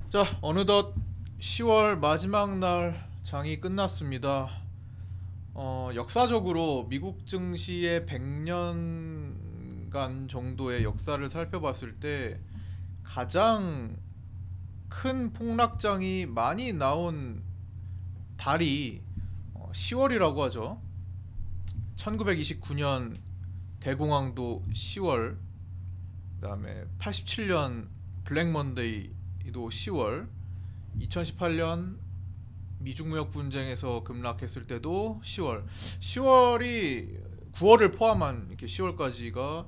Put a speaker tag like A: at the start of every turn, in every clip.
A: 자, 어느덧 10월 마지막 날 장이 끝났습니다. 역사적으로 미국 증시의 100년간 정도의 역사를 살펴봤을 때 가장 큰 폭락장이 많이 나온 달이 10월이라고 하죠. 1929년 대공황도 10월, 그다음에 87년 블랙 먼데이도 10월, 2018년 미중무역 분쟁에서 급락했을 때도 10월. 10월이 9월을 포함한 이렇게 10월까지가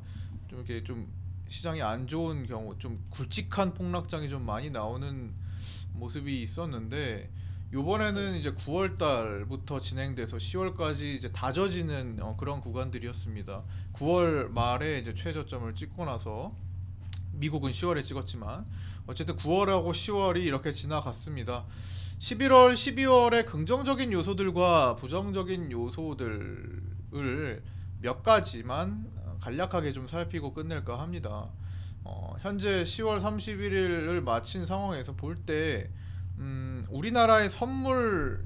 A: 좀 이렇게 좀 시장이 안 좋은 경우, 좀 굵직한 폭락장이 좀 많이 나오는 모습이 있었는데, 요번에는 이제 9월 달부터 진행돼서 10월까지 이제 다져지는 그런 구간들이었습니다. 9월 말에 이제 최저점을 찍고 나서 미국은 10월에 찍었지만 어쨌든 9월하고 10월이 이렇게 지나갔습니다. 11월, 12월의 긍정적인 요소들과 부정적인 요소들을 몇 가지만 간략하게 좀 살피고 끝낼까 합니다. 현재 10월 31일을 마친 상황에서 볼 때 우리나라의 선물과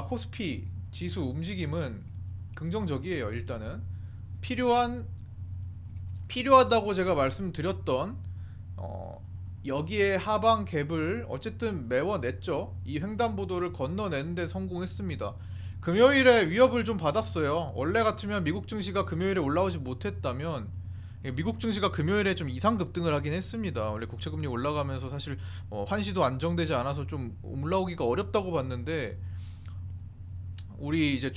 A: 코스피 지수 움직임은 긍정적이에요. 일단은 필요한 필요하다고 제가 말씀드렸던 어, 여기에 하방 갭을 어쨌든 메워냈죠. 이 횡단보도를 건너내는데 성공했습니다. 금요일에 위협을 좀 받았어요. 원래 같으면 미국 증시가 금요일에 올라오지 못했다면, 미국 증시가 금요일에 좀 이상 급등을 하긴 했습니다. 원래 국채금리 올라가면서 사실 환시도 안정되지 않아서 좀 올라오기가 어렵다고 봤는데, 우리 이제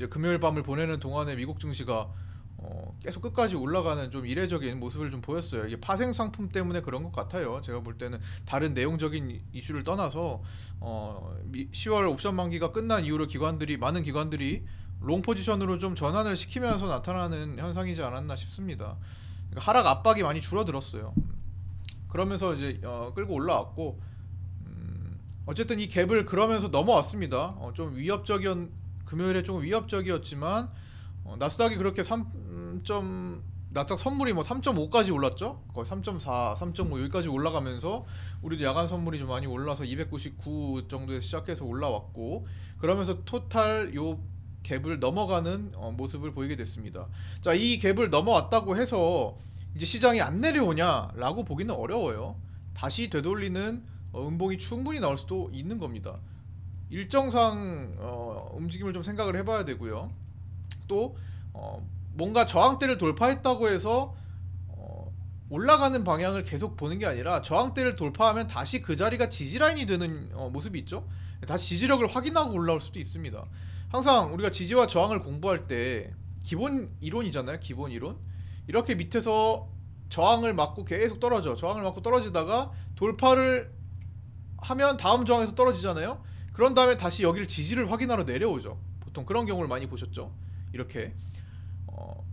A: 금요일 밤을 보내는 동안에 미국 증시가 계속 끝까지 올라가는 좀 이례적인 모습을 좀 보였어요. 이게 파생 상품 때문에 그런 것 같아요. 제가 볼 때는 다른 내용적인 이슈를 떠나서 10월 옵션 만기가 끝난 이후로 많은 기관들이 롱 포지션으로 좀 전환을 시키면서 나타나는 현상이지 않았나 싶습니다. 그러니까 하락 압박이 많이 줄어들었어요. 그러면서 이제 끌고 올라왔고, 어쨌든 이 갭을 그러면서 넘어왔습니다. 좀 위협적이었 금요일에 좀 위협적이었지만 나스닥이 그렇게 나스닥 선물이 뭐 3.5까지 올랐죠. 거의 3.4, 3.5 여기까지 올라가면서 우리도 야간 선물이 좀 많이 올라서 299 정도에 시작해서 올라왔고, 그러면서 토탈 요 갭을 넘어가는 모습을 보이게 됐습니다. 자, 이 갭을 넘어왔다고 해서 이제 시장이 안 내려오냐라고 보기는 어려워요. 다시 되돌리는 음봉이 충분히 나올 수도 있는 겁니다. 일정상 움직임을 좀 생각을 해봐야 되고요. 또 뭔가 저항대를 돌파했다고 해서 올라가는 방향을 계속 보는 게 아니라 저항대를 돌파하면 다시 그 자리가 지지라인이 되는 모습이 있죠. 다시 지지력을 확인하고 올라올 수도 있습니다. 항상 우리가 지지와 저항을 공부할 때 기본 이론이잖아요. 기본 이론. 이렇게 밑에서 저항을 맞고 계속 저항을 맞고 떨어지다가 돌파를 하면 다음 저항에서 떨어지잖아요. 그런 다음에 다시 여기를 지지를 확인하러 내려오죠. 보통 그런 경우를 많이 보셨죠. 이렇게 어,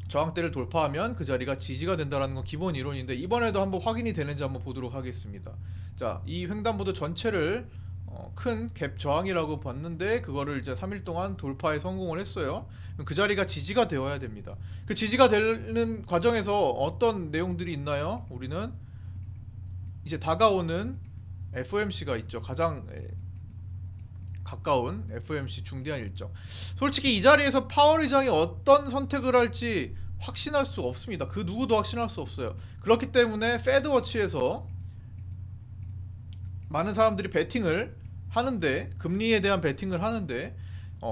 A: 저항대를 돌파하면 그 자리가 지지가 된다는 건 기본 이론인데, 이번에도 한번 확인이 되는지 한번 보도록 하겠습니다. 자, 이 횡단보도 전체를 큰 갭 저항이라고 봤는데 그거를 이제 3일 동안 돌파에 성공을 했어요. 그 자리가 지지가 되어야 됩니다. 그 지지가 되는 과정에서 어떤 내용들이 있나요? 우리는 이제 다가오는 FOMC가 있죠. 가장 가까운 FOMC 중대한 일정. 솔직히 이 자리에서 파월 의장이 어떤 선택을 할지 확신할 수 없습니다. 그 누구도 확신할 수 없어요. 그렇기 때문에 패드워치에서 많은 사람들이 베팅을 하는데, 금리에 대한 베팅을 하는데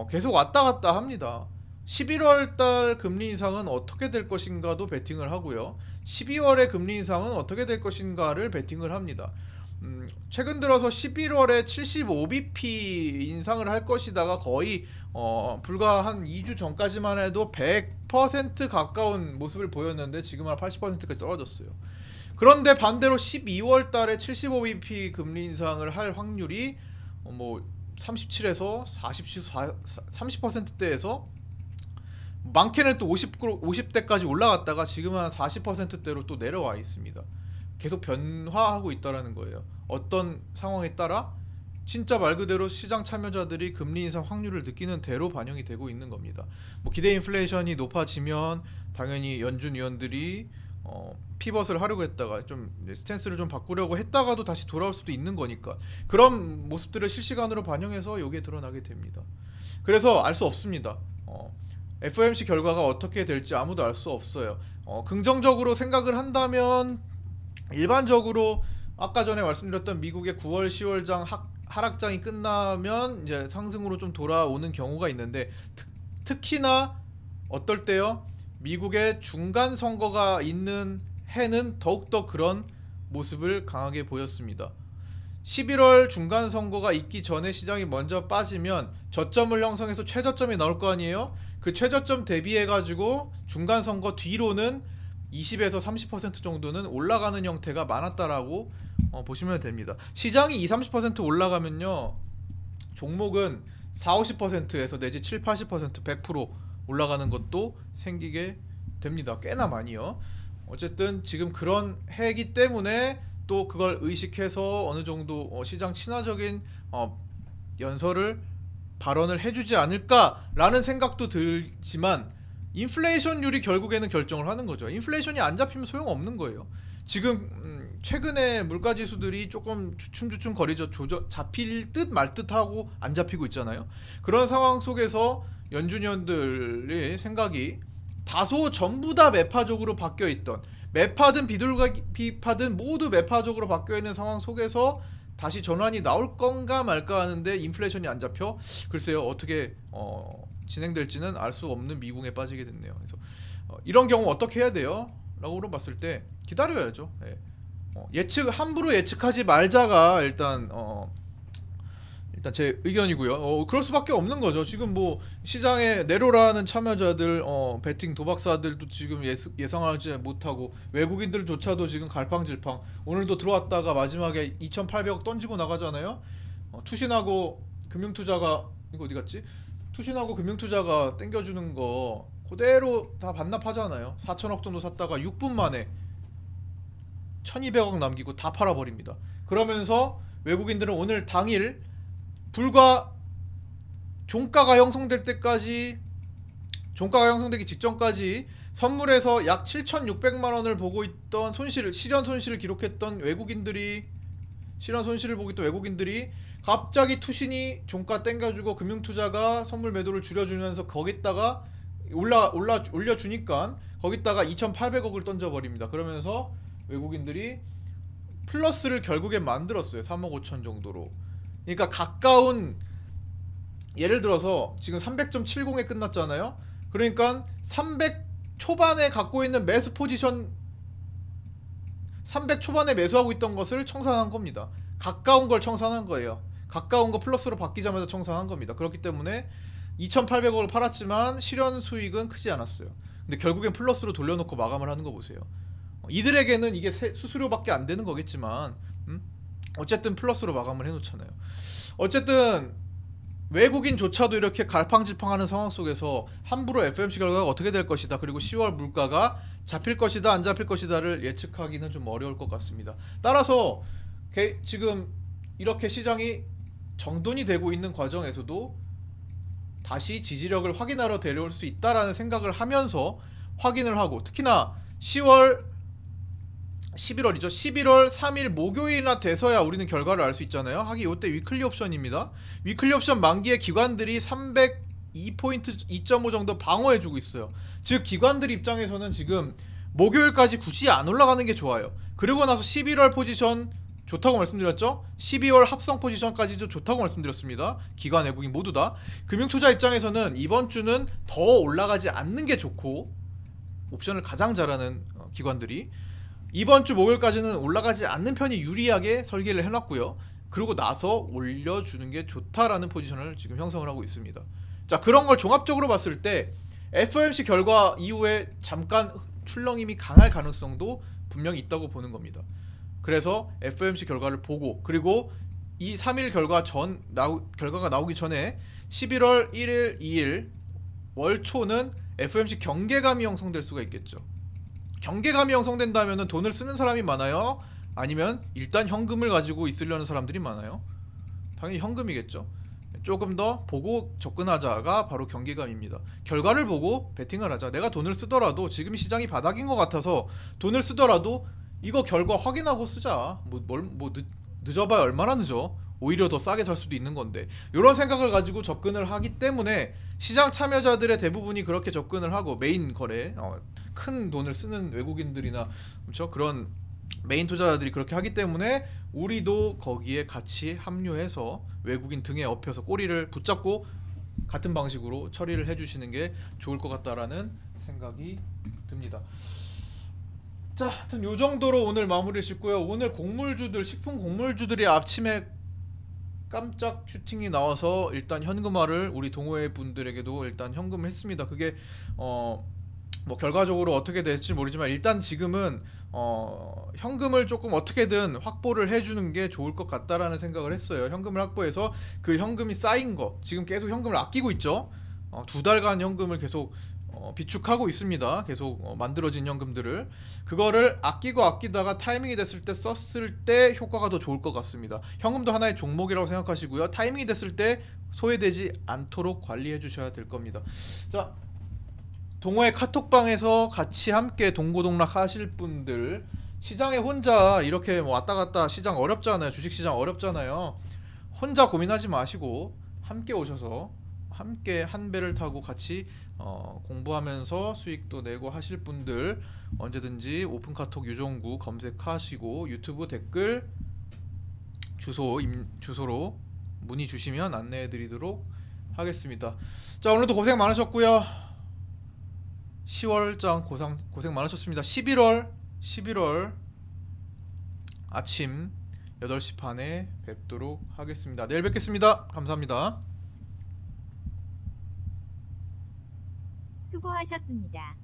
A: 계속 왔다 갔다 합니다. 11월 달 금리 인상은 어떻게 될 것인가도 베팅을 하고요. 12월의 금리 인상은 어떻게 될 것인가를 베팅을 합니다. 최근 들어서 11월에 75bp 인상을 할 것이다가 거의 불과 한 2주 전까지만 해도 100% 가까운 모습을 보였는데 지금은 한 80%까지 떨어졌어요. 그런데 반대로 12월 달에 75bp 금리 인상을 할 확률이 뭐 37에서 30%대에서 많게는 또 50대까지 올라갔다가 지금은 한 40%대로 또 내려와 있습니다. 계속 변화하고 있다라는 거예요. 어떤 상황에 따라 진짜 말 그대로 시장 참여자들이 금리 인상 확률을 느끼는 대로 반영이 되고 있는 겁니다. 뭐 기대 인플레이션이 높아지면 당연히 연준 위원들이 피벗을 하려고 했다가 좀 스탠스를 좀 바꾸려고 했다가도 다시 돌아올 수도 있는 거니까 그런 모습들을 실시간으로 반영해서 여기에 드러나게 됩니다. 그래서 알 수 없습니다. FOMC 결과가 어떻게 될지 아무도 알 수 없어요. 긍정적으로 생각을 한다면 일반적으로 아까 전에 말씀드렸던 미국의 9월, 10월장 하락장이 끝나면 이제 상승으로 좀 돌아오는 경우가 있는데 특히나 어떨 때요? 미국의 중간 선거가 있는 해는 더욱더 그런 모습을 강하게 보였습니다. 11월 중간 선거가 있기 전에 시장이 먼저 빠지면 저점을 형성해서 최저점이 나올 거 아니에요? 그 최저점 대비해 가지고 중간 선거 뒤로는 20에서 30% 정도는 올라가는 형태가 많았다라고 보시면 됩니다. 시장이 20-30% 올라가면요, 종목은 40-50%에서 내지 7-80%, 100% 올라가는 것도 생기게 됩니다. 꽤나 많이요. 어쨌든 지금 그런 해이기 때문에 또 그걸 의식해서 어느 정도 시장 친화적인 연설을 발언을 해주지 않을까라는 생각도 들지만 인플레이션율이 결국에는 결정을 하는 거죠. 인플레이션이 안 잡히면 소용없는 거예요. 지금 최근에 물가 지수들이 조금 주춤주춤 거리죠. 잡힐 듯 말 듯하고 안 잡히고 있잖아요. 그런 상황 속에서 연준위원들의 생각이 다소 전부 다 매파적으로 바뀌어 있던, 매파든 비둘기파든 모두 매파적으로 바뀌어 있는 상황 속에서 다시 전환이 나올 건가 말까 하는데 인플레이션이 안 잡혀? 글쎄요, 어떻게 진행될지는 알 수 없는 미궁에 빠지게 됐네요. 그래서 이런 경우 어떻게 해야 돼요? 라고 물어봤을 때 기다려야죠. 예. 함부로 예측하지 말자가 일단 제 의견이고요. 그럴 수밖에 없는 거죠. 지금 뭐 시장에 내로라는 참여자들, 베팅 도박사들도 지금 예상하지 못하고 외국인들조차도 지금 갈팡질팡. 오늘도 들어왔다가 마지막에 2,800억 던지고 나가잖아요. 투신하고 금융투자가 이거 어디 갔지? 투신하고 금융투자가 땡겨주는 거 그대로 다 반납하잖아요. 4천억 정도 샀다가 6분 만에 1,200억 남기고 다 팔아버립니다. 그러면서 외국인들은 오늘 당일 불과 종가가 형성될 때까지, 종가가 형성되기 직전까지 선물에서 약 7,600만 원을 보고 있던 실현 손실을 기록했던 외국인들이, 실현 손실을 보고 있던 외국인들이 갑자기 투신이 종가 땡겨주고 금융투자가 선물 매도를 줄여주면서 거기다가 올려주니까 거기다가 2,800억을 던져버립니다. 그러면서 외국인들이 플러스를 결국엔 만들었어요. 3억 5천 정도로. 그러니까 가까운, 예를 들어서 지금 300.70에 끝났잖아요. 그러니까 300 초반에 갖고 있는 매수 포지션, 300 초반에 매수하고 있던 것을 청산한 겁니다. 가까운 걸 청산한 거예요. 가까운 거 플러스로 바뀌자마자 청산한 겁니다. 그렇기 때문에 2,800억을 팔았지만 실현 수익은 크지 않았어요. 근데 결국엔 플러스로 돌려놓고 마감을 하는 거 보세요. 이들에게는 이게 수수료밖에 안 되는 거겠지만 어쨌든 플러스로 마감을 해놓잖아요. 어쨌든 외국인조차도 이렇게 갈팡질팡하는 상황 속에서 함부로 FOMC 결과가 어떻게 될 것이다, 그리고 10월 물가가 잡힐 것이다 안 잡힐 것이다를 예측하기는 좀 어려울 것 같습니다. 따라서 지금 이렇게 시장이 정돈이 되고 있는 과정에서도 다시 지지력을 확인하러 데려올 수 있다라는 생각을 하면서 확인을 하고, 특히나 11월이죠. 11월 3일 목요일이나 돼서야 우리는 결과를 알 수 있잖아요. 하긴 이때 위클리 옵션입니다. 위클리 옵션 만기에 기관들이 302포인트 2.5 정도 방어해주고 있어요. 즉 기관들 입장에서는 지금 목요일까지 굳이 안 올라가는 게 좋아요. 그리고 나서 11월 포지션 좋다고 말씀드렸죠. 12월 합성 포지션까지도 좋다고 말씀드렸습니다. 기관 외국인 모두 다. 금융투자 입장에서는 이번 주는 더 올라가지 않는 게 좋고, 옵션을 가장 잘하는 기관들이 이번 주 목요일까지는 올라가지 않는 편이 유리하게 설계를 해놨고요. 그러고 나서 올려주는 게 좋다라는 포지션을 지금 형성을 하고 있습니다. 자, 그런 걸 종합적으로 봤을 때 FOMC 결과 이후에 잠깐 출렁임이 강할 가능성도 분명히 있다고 보는 겁니다. 그래서 FOMC 결과를 보고, 그리고 이 3일 결과가 나오기 전에 11월 1일, 2일 월 초는 FOMC 경계감이 형성될 수가 있겠죠. 경계감이 형성된다면 돈을 쓰는 사람이 많아요? 아니면 일단 현금을 가지고 있으려는 사람들이 많아요? 당연히 현금이겠죠. 조금 더 보고 접근하자가 바로 경계감입니다. 결과를 보고 베팅을 하자. 내가 돈을 쓰더라도 지금 시장이 바닥인 것 같아서 돈을 쓰더라도 이거 결과 확인하고 쓰자. 늦어봐야 얼마나 늦어? 오히려 더 싸게 살 수도 있는 건데. 이런 생각을 가지고 접근을 하기 때문에 시장 참여자들의 대부분이 그렇게 접근을 하고 메인 거래, 큰 돈을 쓰는 외국인들이나 그렇죠? 그런 메인 투자자들이 그렇게 하기 때문에 우리도 거기에 같이 합류해서 외국인 등에 업혀서 꼬리를 붙잡고 같은 방식으로 처리를 해주시는 게 좋을 것 같다라는 생각이 듭니다. 자, 하여튼 요 정도로 오늘 마무리 짓고요. 오늘 곡물주들, 식품 곡물주들이 아침에 깜짝 슈팅이 나와서 일단 현금화를 우리 동호회 분들에게도 일단 현금을 했습니다. 그게 뭐 결과적으로 어떻게 될지 모르지만 일단 지금은 현금을 조금 어떻게든 확보를 해주는 게 좋을 것 같다라는 생각을 했어요. 현금을 확보해서 그 현금이 쌓인 거, 지금 계속 현금을 아끼고 있죠. 2달간 현금을 계속 비축하고 있습니다. 계속 만들어진 현금들을, 그거를 아끼다가 타이밍이 됐을 때 썼을 때 효과가 더 좋을 것 같습니다. 현금도 하나의 종목이라고 생각하시고요. 타이밍이 됐을 때 소외되지 않도록 관리해 주셔야 될 겁니다. 자, 동호회 카톡방에서 같이 함께 동고동락 하실 분들, 시장에 혼자 이렇게 왔다 갔다, 시장 어렵잖아요. 주식시장 어렵잖아요. 혼자 고민하지 마시고 함께 오셔서 함께 한 배를 타고 같이 공부하면서 수익도 내고 하실 분들, 언제든지 오픈카톡 유종구 검색하시고 유튜브 댓글 주소로 문의 주시면 안내해 드리도록 하겠습니다. 자, 오늘도 고생 많으셨고요. 10월장 고생 많으셨습니다. 11월 아침 8시 반에 뵙도록 하겠습니다. 내일 뵙겠습니다. 감사합니다.
B: 수고하셨습니다.